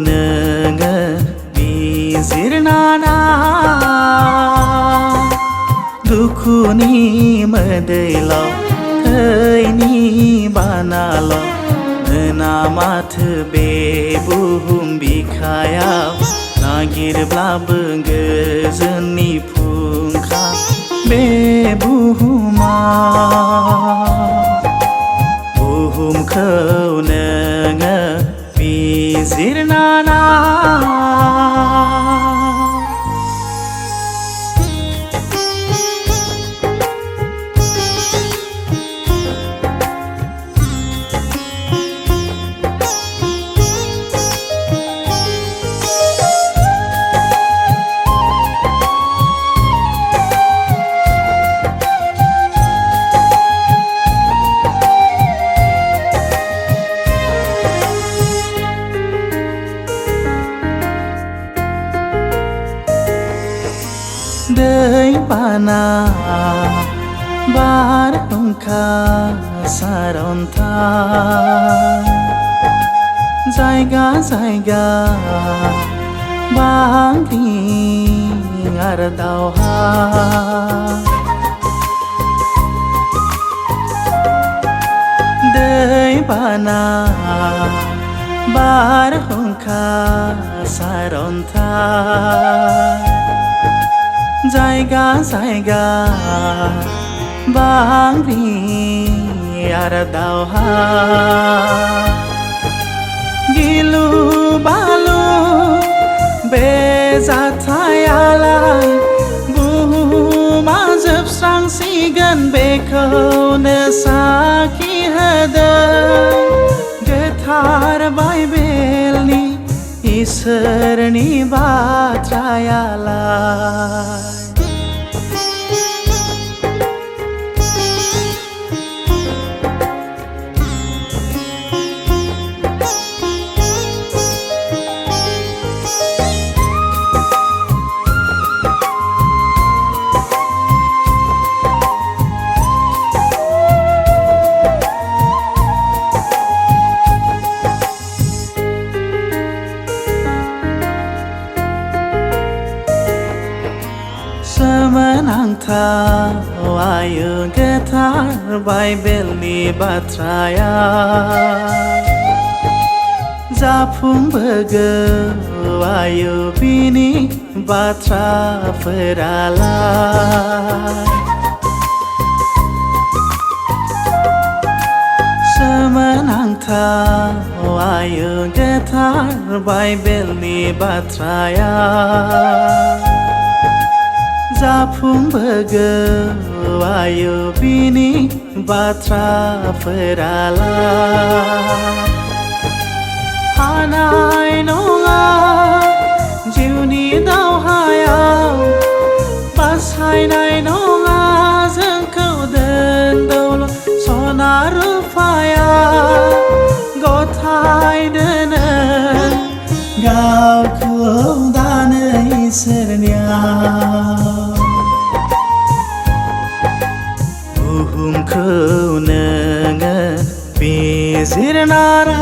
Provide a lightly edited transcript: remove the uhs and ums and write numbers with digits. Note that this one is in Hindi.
नोङो बिजिरनाना दुखुनि मोदैल' थैनि बानाल' मोना माथो बे बुहुम बिखायाव नागिरब्लाबो गोजोननि फुंखा बे बुहुमखौ नोङो बिजिरनाना दै बाना बारहुंखा सारअन्थाइ जायगा जायगा बांग्रिं आरो दावहा दै बाना बारहुंखा सारअन्थाइ जायगा जायगा बांग्रिं आरो दावहा गिलु बालु बे जाथायालाय बुहुमा जोबस्रांसिगोन बेखौनो साखि होदों गोथार बाइबेलनि इसोरनि बाथ्रायालाय सोमोनांथाव आयो गोथार बाइबेलनि बाथ्राया जाफुंबोगौ आयो बिनि बाथ्राफोरालाय सोमोनांथाव आयो गोथार बाइबेलनि बाथ्राया जाफुंबोगौ आयो बिनि बाथ्राफोरालाय हानाय नङा जिउनि दावहायाव बासायनाय नङा जोंखौ दोन दौलत सना रुफाया गथाय दोनो गावखौ दानो इसोरनियाव बुहुमखौ नोङो बिजिरनारा